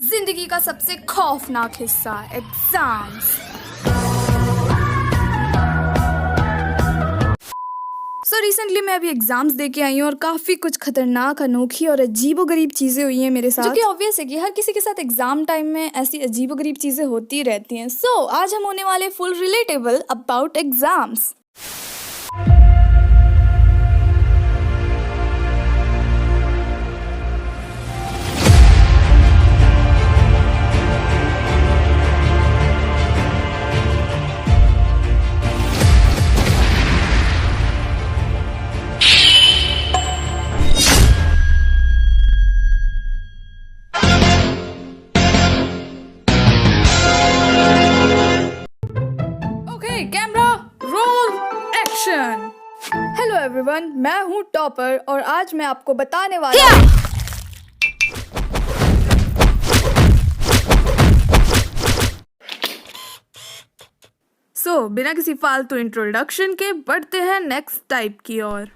जिंदगी का सबसे खौफनाक हिस्सा एग्जाम्स। रिसेंटली मैं अभी एग्जाम्स दे के आई हूँ और काफ़ी कुछ खतरनाक, अनोखी और अजीबोगरीब चीज़ें हुई हैं मेरे साथ, जो कि ऑब्वियस है कि हर किसी के साथ एग्जाम टाइम में ऐसी अजीबोगरीब चीज़ें होती रहती हैं। आज हम होने वाले full relatable about exams. Camera roll action. Hello everyone, मैं हूँ टॉपर और आज मैं आपको बताने वाला हूँ बिना किसी फालतू इंट्रोडक्शन के बढ़ते हैं नेक्स्ट टाइप की ओर।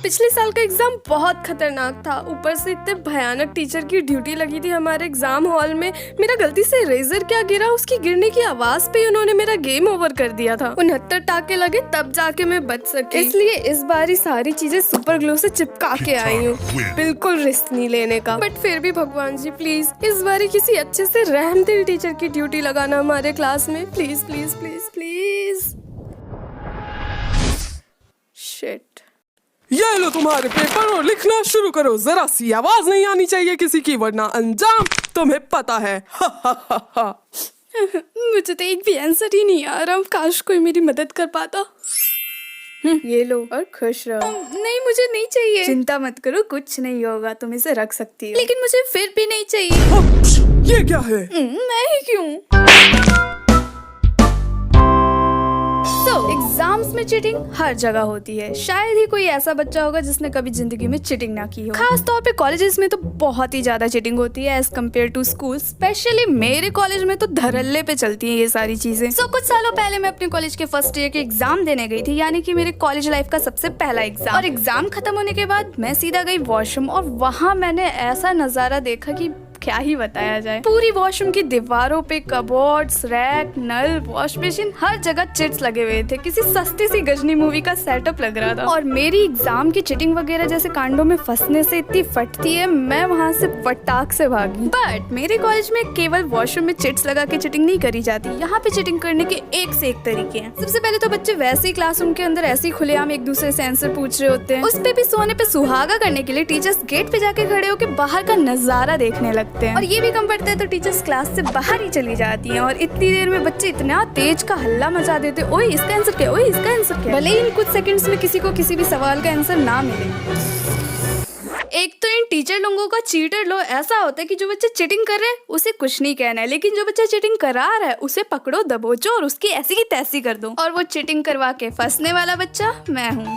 पिछले साल का एग्जाम बहुत खतरनाक था। ऊपर से इतने भयानक टीचर की ड्यूटी लगी थी हमारे एग्जाम हॉल में। मेरा गलती से इरेजर क्या गिरा, उसकी गिरने की आवाज पे उन्होंने मेरा गेम ओवर कर दिया था। 69 टाके लगे तब जाके मैं बच सकी। इसलिए इस बार सारी चीजें सुपर ग्लू से चिपका के आई हूँ, बिल्कुल रिस्क नहीं लेने का। बट फिर भी भगवान जी प्लीज इस बार किसी अच्छे से रहमदिल टीचर की ड्यूटी लगाना हमारे क्लास में, please please please please. Shit. ये लो तुम्हारे पेपर और लिखना शुरू करो। जरा सी आवाज नहीं आनी चाहिए किसी की, वरना अंजाम तुम्हें पता है। मुझे तो एक भी आंसर ही नहीं आ रहा। काश कोई मेरी मदद कर पाता। ये लो और खुश रहो। नहीं, मुझे नहीं चाहिए। चिंता मत करो, कुछ नहीं होगा, तुम इसे रख सकती हो। लेकिन मुझे फिर भी नहीं चाहिए। ये क्या है? मैं ही क्यों? एग्जाम्स में चीटिंग हर जगह होती है। शायद ही कोई ऐसा बच्चा होगा जिसने कभी जिंदगी में चीटिंग ना की हो। खास तौर पे कॉलेजेस में तो बहुत ही ज्यादा चीटिंग होती है as compared to school. Specially मेरे कॉलेज में तो धड़ल्ले पे चलती है ये सारी चीजें। कुछ सालों पहले मैं अपने कॉलेज के फर्स्ट ईयर के एग्जाम देने गई थी, यानी कि मेरे कॉलेज लाइफ का सबसे पहला एग्जाम। और एग्जाम खत्म होने के बाद मैं सीधा गई वॉशरूम और वहाँ मैंने ऐसा नजारा देखा कि क्या ही बताया जाए। पूरी वॉशरूम की दीवारों पे कबोर्ड्स, रैक, नल, वॉश बेसिन, हर जगह चिट्स लगे हुए थे। किसी सस्ती सी गजनी मूवी का सेटअप लग रहा था। और मेरी एग्जाम की चीटिंग वगैरह जैसे कांडों में फंसने से इतनी फटती है, मैं वहाँ से फटाक से भागी। बट मेरे कॉलेज में केवल वॉशरूम में चिट्स लगा के चीटिंग नहीं करी जाती। यहाँ पे चीटिंग करने के एक से एक तरीके हैं। सबसे पहले तो बच्चे वैसे ही क्लासरूम के अंदर ऐसे ही खुलेआम एक दूसरे से आंसर पूछ रहे होते हैं। उस पे भी सोने पे सुहागा करने के लिए टीचर्स गेट पे जाके खड़े होकर बाहर का नजारा देखने लगते हैं। और ये भी कम पड़ता है तो टीचर्स क्लास से बाहर ही चली जाती हैं। और इतनी देर में बच्चे इतना तेज का हल्ला मचा देते, ओए इसका आंसर क्या, ओए इसका आंसर क्या। भले ही इन कुछ सेकंड्स में किसी को किसी भी सवाल का आंसर ना मिले। एक तो इन टीचर लोगों का चीटर लो ऐसा होता है कि जो बच्चा चीटिंग कर रहा है उसे कुछ नहीं कहना है, लेकिन जो बच्चा चीटिंग करा रहा है उसे पकड़ो, दबोचो और उसकी ऐसी की तैसी कर दो। और वो चीटिंग करवा के फंसने वाला बच्चा मैं हूँ।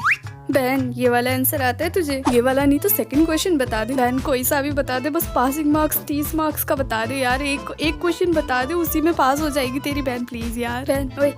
बहन, ये वाला आंसर आता है तुझे? ये वाला नहीं तो सेकंड क्वेश्चन बता दे। बहन कोई सा भी बता दे, बस पासिंग मार्क्स 30 मार्क्स का बता दे यार। एक क्वेश्चन बता दे, उसी में पास हो जाएगी तेरी बहन, प्लीज यार। बहन ओए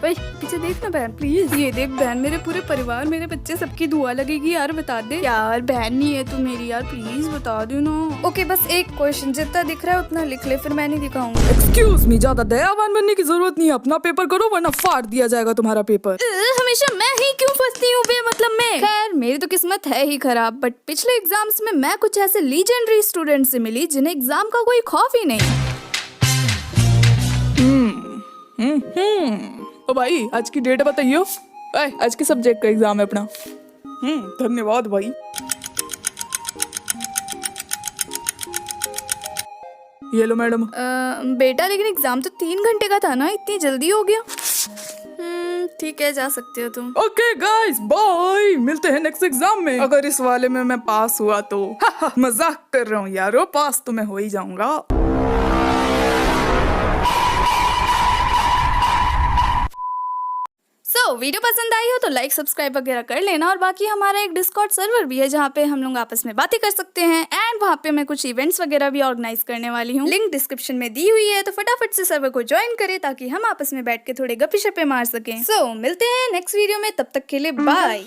पीछे देख ना बहन प्लीज। ये देख बहन, मेरे पूरे परिवार, मेरे बच्चे, सबकी दुआ लगेगी यार, बता दे यार। बहन नहीं है तू मेरी यार, प्लीज बता दे ना। ओके बस एक क्वेश्चन, जितना दिख रहा है उतना लिख ले, फिर मैं नहीं दिखाऊंगा। एक्सक्यूज मी, ज्यादा दयावान बनने की जरूरत नहीं है। अपना पेपर करो वरना फाड़ दिया जाएगा तुम्हारा पेपर। हमेशा मैं ही क्यों फंसती हूँ बेमतलब में? खैर मेरी तो किस्मत है ही खराब। बट पिछले एग्जाम्स में मैं कुछ ऐसे लीजेंडरी स्टूडेंट से मिली जिन्हें एग्जाम का कोई खौफ ही नहीं। ओ भाई, आज की डेट बताइयो। आज के सब्जेक्ट का एग्जाम है अपना। धन्यवाद भाई। ये लो मैडम। बेटा लेकिन एग्जाम तो 3 घंटे का था ना, इतनी जल्दी हो गया? ठीक है, जा सकते हो तुम। Okay guys, bye. मिलते हैं नेक्स्ट एग्जाम में। अगर इस वाले में मैं पास हुआ तो मजाक कर रहा हूँ यारो, पास तो मैं हो ही जाऊंगा। वीडियो पसंद आई हो तो लाइक सब्सक्राइब वगैरह कर लेना। और बाकी हमारा एक डिस्कॉर्ड सर्वर भी है जहाँ पे हम लोग आपस में बातें कर सकते हैं। एंड वहाँ पे मैं कुछ इवेंट्स वगैरह भी ऑर्गेनाइज करने वाली हूँ। लिंक डिस्क्रिप्शन में दी हुई है, तो फटाफट से सर्वर को ज्वाइन करें ताकि हम आपस में बैठ के थोड़े गप्पे शप्पे मार सकें। मिलते हैं नेक्स्ट वीडियो में, तब तक के लिए बाय।